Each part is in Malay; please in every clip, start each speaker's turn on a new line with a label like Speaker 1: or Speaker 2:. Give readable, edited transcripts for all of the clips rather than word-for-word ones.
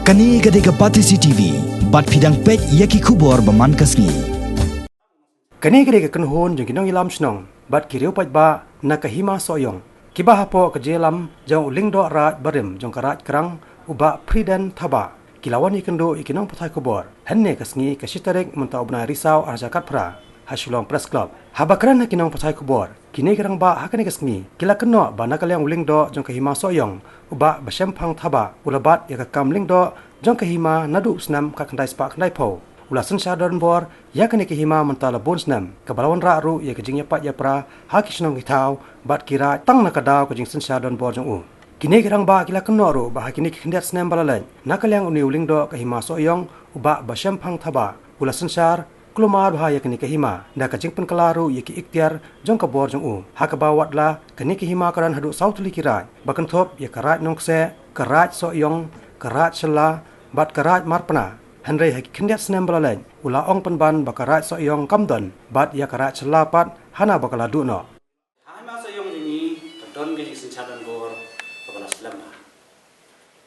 Speaker 1: Kani gade ke Patisi TV, bat fidang pek yaki kubor baman kasni.
Speaker 2: Kani gade ke Kynnoh jeng kinong ilam snong, bat kiriu pat ba na ke Hima Sohïong. Kiba hapo ke jelam jeng Lyngdoh rat barim jeng karat kerang uba priden thaba. Kilawan ikendo ikinong patai kubor. Henne kasni ke sitarik mentau bena risau arjakat pra. Hasulong Press Club. Habakran na kinong patai kubor. Kini kerang ba hakani kasni. Kila Kynnoh ba nakalyang Lyngdoh jeng ke Hima Sohïong. Uba basyempang thaba ulabat ya kam Lyngdoh jong ke Hima nadu snam ka kandai spa kandai po ula Synshar Donbor ya kani ke Hima mentala bon snam ka balawan ra ru ya ke jing yapat ya pra ha ki snong hitau bat kira tang na kadau ke jing Synshar Donbor jong u kini kirang ba kila Kynnoh ru ba kini ke khandiat snam balalen nakalyang uni Lyngdoh ke Hima Sohïong uba basyempang thaba ula Synshar Kulumar bahaya kini ke Hima na ka jing pen kalaru ya ki ikhtiar jong ka bor jong u ha ka bawat la kini ke Hima karan hadu sautli kirat bakan thop ya karat nongse karat Sohïong karat sela bat karat marpana henry haki khandiat snam balalen ula ong penban bakarat Sohïong kamdon bat ya karat sela pat hana bakala du no
Speaker 3: Hima Sohïong ini kedon ke Synshar Donbor bakala selam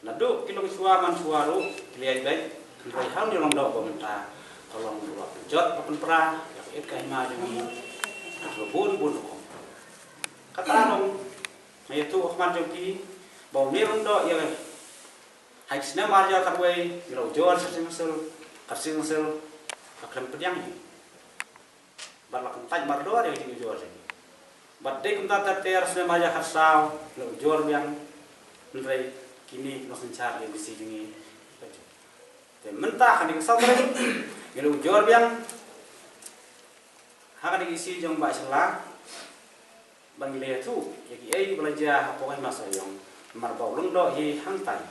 Speaker 3: nadu kilo suwa man suwaru lihat baik henry hal di Lyngdoh pemerintah tolong dua pejot papen pra ya it ka Hima ini bun kata dong yaitu Ahmad Joki bau ni Lyngdoh ya hai sina marja katway ngiro jor sing-sing akram pedang ni balak taj mardo ada di jor sing bat de kumta ter sina marja khasau ngiro jor yang nrai kini no Synshar yang bisi ini te mentah kan kesal ngiro jor yang haka isi jong ba sela bang le tu yaki ai belajar apa Hima Sohïong marbau Lyngdoh hi hantai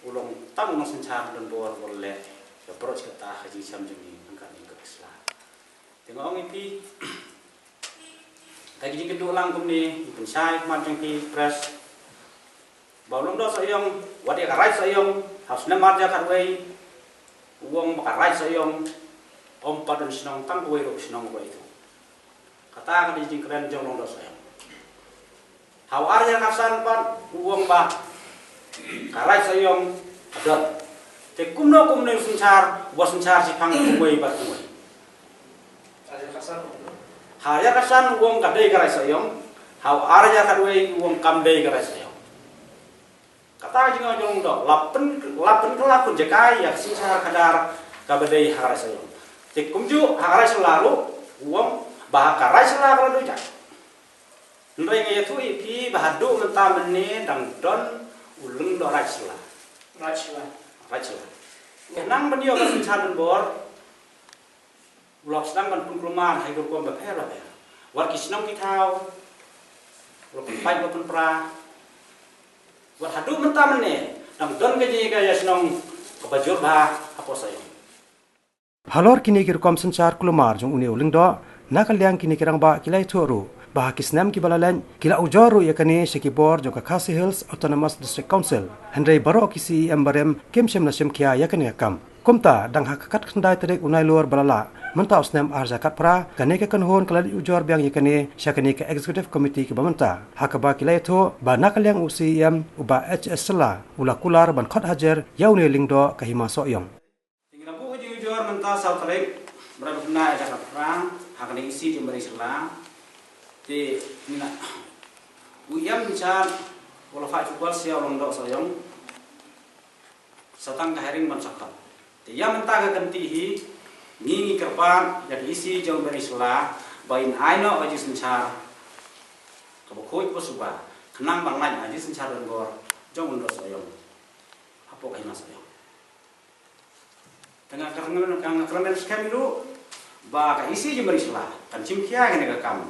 Speaker 3: ulong tamu no Synshar Donbor boleh approach kata haji sam jeni angkat ni ke Islam tengok orang ini tadi jeng kedua lang kumni pensai macam ki press bau Lyngdoh Sohïong wadi karai Sohïong harusnya marja katway uang bakarai Sohïong om padan senang tang kuwe ro senang kuwe itu kata kan jeng keren jong Lyngdoh Sohïong hawarnya kasan pan uang ba karai Sohïong adot te kumno Synshar wa Synshar si pang kuwe ba kuwe harya kasan uang kadai karai Sohïong hawarnya kadwe uang kamdai karai Sohïong kata jeng Lyngdoh lapen kelakun jekai ya Synshar kadar kabadai karai Sohïong te kumju karai selalu uang bah karai selalu dojak ndai ngai tu ipi bahadu mentah meni dang don Lyngdoh rajla nang benio ka Synshar Donbor ulok sedang kan pun kelumar hai gurkom bapera war kisnong kitau ulok pai bapun pra war hadu mentah meni dang don gaji ga yasnong kabajur bah apa saya
Speaker 2: halor kini kirkom Synshar kulumar jong uni Lyngdoh nakalyang kini kirang ba kilai thuru bah kisnam ki balalan kila ujoru yakani sekibor jong ka Khadc Hills Autonomous District Council henry baro kisi embarem kemsem nasim kia yakani akam kumta dang hakakat khandai terek unai luar balala mentau snam arjakat pra kane ke Kynnoh kaladi ujor biang yakani syakani ke executive committee ki bamenta hakaba kilai tho ba nakalyang ucm uba hs sela ula kular ban khot hajar yauni Lyngdoh ke Hima Sohïong
Speaker 3: tinggal bu ujor mentau sautrek berapa benar arjakat pra hakani isi di mari sela di mina uyam Synshar wala fa football sia Lyngdoh Sohïong satang kaharing ban sakat di yang mentah gantihi ngingi kerpan jadi isi jauh dari sela bain aino aji Synshar kabukoi posuba kenang bangan aji Synshar Donbor jauh Lyngdoh Sohïong apa ka Hima Sohïong tengah keremen skam itu ba ka isi jauh dari sela kan cimkia kene ka kamu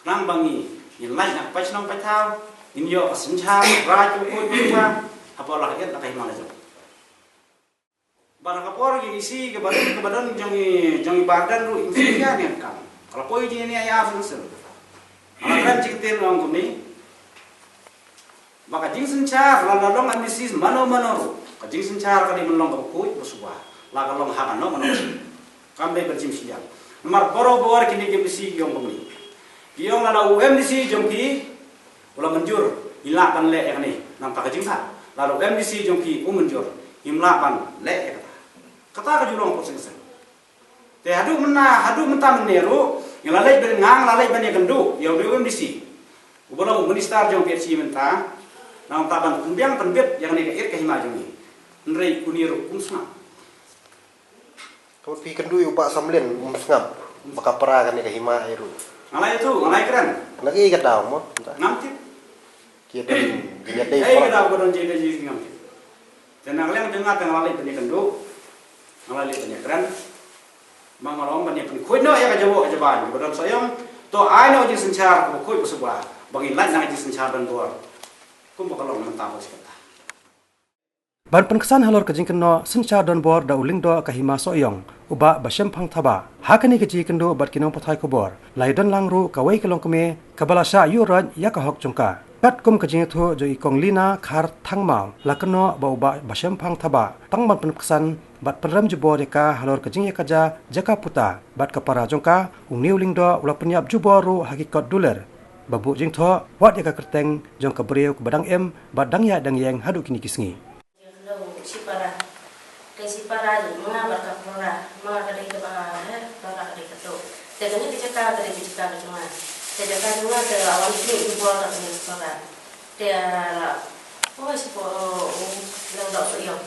Speaker 3: nang bangi nilai nak pas nang patau ninyo ka Synshar raju ko diwa apa lah ya nak Hima aja barang kapor gini isi ke badan jangi badan ru insinya ni kam kalau poi ni ya sensel alam cikten orang kuni maka jing Synshar lalong amisis mano ru ka jing Synshar ka di menong ka kuy bersuah la ka long hakano mano kambe berjim siang mar boro kini ke bisi yong kuni yong ala UM disi jongki ulah menjur ilak kan le yang ni nang ka jing sa lalu MDC jongki umunjur himlapan le kata ke julong pusing sen te hadu menta meneru yang lalai berengang lalai bani gendu yang di MDC ubolo minister jong PSC menta nang taban kumbiang penbet yang ni ke Hima jongi nrei kuniru kumsna
Speaker 4: kalau pi kendu ubak samlen sngap baka para kan ke Hima eru
Speaker 3: ngalai keren
Speaker 4: lagi kat daw mo
Speaker 3: ngamti
Speaker 4: kia dia dei
Speaker 3: ai kada ko don jeda ji ngamti tenang leng dengar tang lalai bani gendu ngalai bani keren mangalong bani pun kuino ya ka jawo jaban bodon Sohïong to ai no ji Synshar ko koi pusubwa bagi lan nang ji Synshar Donbor kum bakalong mentang sekata
Speaker 2: ban penkesan halor ke Kynnoh Synshar Donbor da Lyngdoh ke Hima Sohïong uba basem phang thaba hakani ke ji kendo bat kinong pathai kobor lai don langru kawai kelong keme kabalasha yuraj ya ka hok jongka pat kum ke jing thu jo ikong lina khar thangmau lakno ba uba basem phang thaba tangban penkesan bat peram jubor ka halor ke jing kaja jaka puta bat kapara jongka ungniu Lyngdoh ula penyap juboru hakikat dolar babu jing tho wat ya ka kerteng jong ka breu ke badang em badang ya dang yang hadu kini kisngi
Speaker 5: sipara ni mengabar kapura mengabar dari kebara dari ketuk teganya dicekal dari dicekal cuma tejakan cuma ke lawan ini dibuat dari sipara dia oh si Lyngdoh Sohïong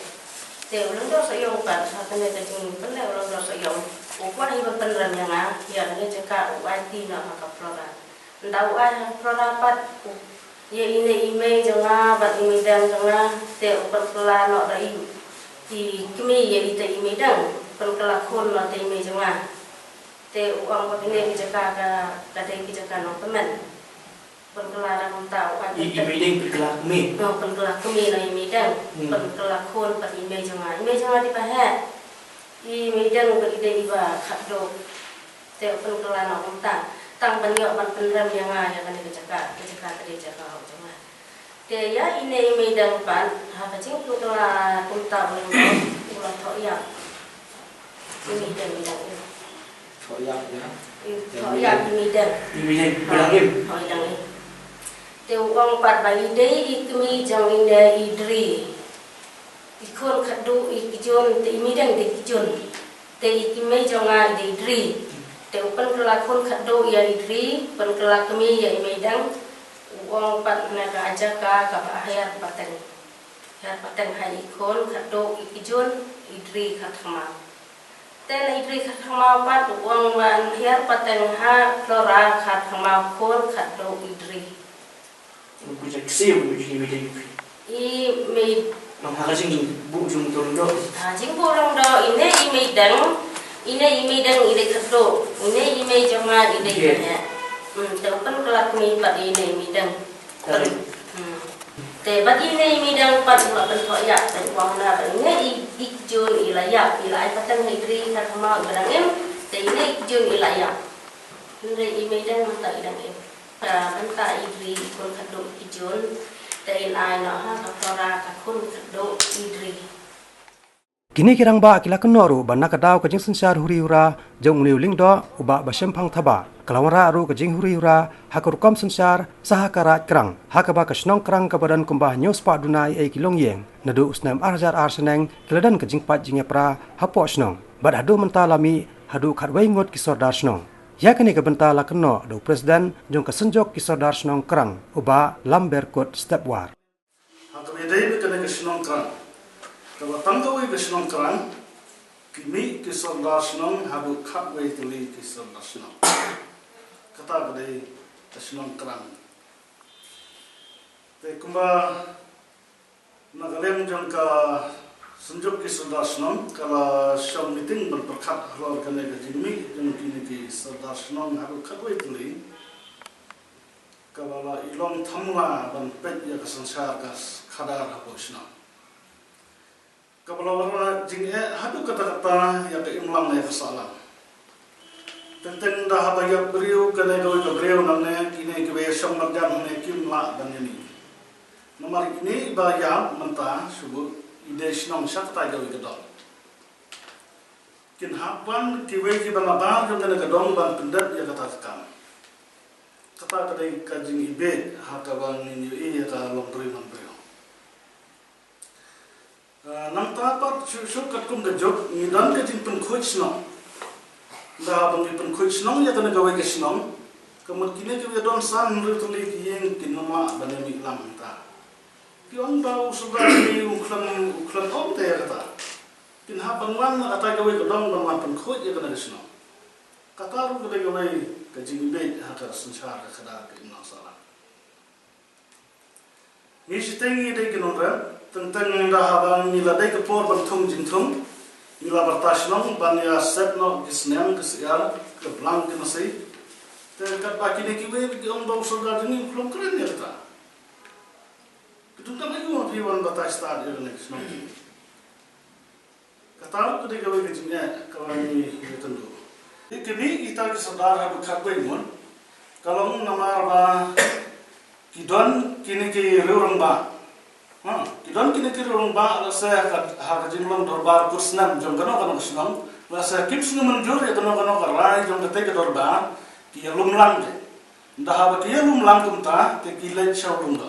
Speaker 5: dia Lyngdoh Sohïong kan katanya jadi penting Lyngdoh Sohïong upah ibu peneran yang ya dengan cekal IT nak kapura ndau ai prorapat ya ini email jangan bat email dan jangan dia upah pelan nak dari di kami ya di email dan penkelakon nak email jangan te uang begini dijaka kadai dijaka no teman penkelarang tahu kan
Speaker 3: email ding penkelak kami
Speaker 5: no penkelak kami no email dan penkelakon per email jangan dipahat email dan beride iba Khadc te penkelarang no tang banyak ban penram yang kan dijaka tadi jaka jangan te ya ini email pan ha kacing Tuklar kunta ulang Sohïong ini dan
Speaker 3: Sohïong ya
Speaker 5: Sohïong ini dan
Speaker 3: bilangin
Speaker 5: te uang pat bagi dei ikmi jang inda idri ikon Khadc ikijon te imi dan te kijon te ikmi jang idri te upan kelakon Khadc ya idri pen kelakmi ya imi dan uang pat naga aja ka bahayar pateng hai ikon Khadc ikijon idri khatma ten idri khatma pat uang ban hiar pateng ha flora khatma kon Khadc idri
Speaker 3: Bujak siu bujak meeting.
Speaker 5: I made.
Speaker 3: Nama kasing bu jung Lyngdoh.
Speaker 5: Jing bu Lyngdoh ini imedang, ini Khadc, ini ime cuma ide ya. Terupan kelak mi pad ini imedang. Tebat ini imedang pad buat bentuk ya, dan warna ini ikjun ilayak, ilai patang idri karma berangem, te ini ikjun ilayak. Ini imedang mata idang em. Banta idri kun Khadc ijon tain ai no ha kapora ka kun Khadc idri
Speaker 2: kini kirang ba kila kenoru banna kadaw ka jing Synshar huri ura jong niu Lyngdoh uba basem phang thaba kalawara ru ka jing huri ura hakurkom Synshar saha karat krang hakaba ka snong krang ka badan kumbah news pa dunai e kilong yeng nadu usnam arjar arseneng kiladan ka jing pat jingepra hapo snong bad hadu mentalami hadu khatwai ngot kisor dar snong ya kini kebenta la Kynnoh do presiden jong kesenjok kisor dar snong krang uba lamber kot step war
Speaker 6: hakabedai kena ke snong krang kalau tanggawi ke snong krang kimi kisor dar snong hadu khatwai tuli kisor dar snong kata bedai ke snong krang te kumba nagalem jong ka senjuk ki Sardar Snong kalau show meeting berperkat halor kena ke jimi yang kini ki Sardar Snong haru khatwai tuli kalau ilong thamla ban pet ya ke Synshar kas khadar hapo Snong kalau warna jing hadu kata-kata ya ke imlang ya kesalam tentang dah apa ya beriu kena ke beriu namanya kini ke besok marjan namanya kimla dan ini nomor ini bayam mentah subuh ide Snong sakta gawi kedong kin hapan kiwe ki balabar jong kana kedong ban pendat ya kata kam kata kadai kajing ibe haka bang ni ya ka long turi man brio nang tapat syukat kum gejok ngidan ke jin penkuit snong dah bangi penkuit snong ya kana gawe ke snong kemudian kini ke don san rutuli yang kinoma banemi lam ta kiong bau sudah ni uklam om te kata kin ha bangwan ata gawe ke dong bangwan penkuit ya kana snong kata ru ke gawe ke jin be ha ka Synshar ke Khadc ke na sala ni sitengi de kinora tentang dah abang mila dai ke por bantung jintung mila bertasnong banya setno gisnem kesiar ke blang ke nasi terkat baki ni kiwe di ombau saudara ni belum keren ya ta itu tak lagi mau piwan batas tadi ni senang kata aku dia gawe kejinya kalau ni tentu ini kita ke saudara bukan bengun kalau nama ba kidon kini ke rurung ba kidon kini ke rurung ba saya hak jinlang dorbar kursnam jom kano senang saya kips ni menjur ya kano karai jom kete ke dorbar kia lumlang je dah apa kia lumlang kumta te kilai showroom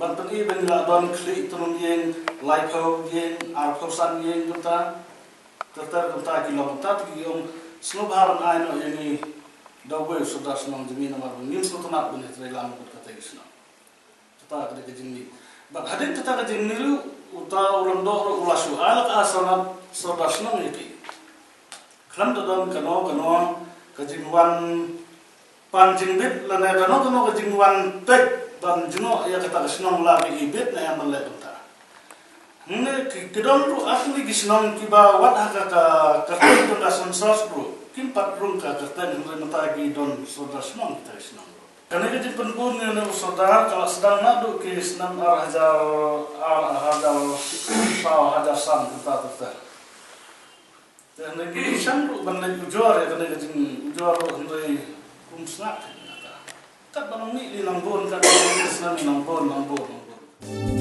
Speaker 6: ban pengi ben la don klik tunun yang live ho yang arkosan yang kumta tertar kumta kilometer ki om snobharan aino yani dawe sudah senang jemi nomor nim sutunat benih trelam kata isna kita ada kejini bak hadin kita kejini lu uta Lyngdoh ulasu alak asanat sudah senang iki klam don kano kejinwan panjing bit lana kano kejinwan tek dan jeno ya kata senang lagi ibit na yang melek kita ne kidon ru asli gisnong kiba wat haka kerten tunda Synshar bro kimpat rung ka kerten hore matagi don soda senang kita senang karena kejin penpun ne saudara kalau sedang nadu ke senang hajar san kita terter dan lagi sang ru ban lagi ujor ya karena kejin ujor hore kumsnak kata kat banong ni Lyngdoh kat senang Lyngdoh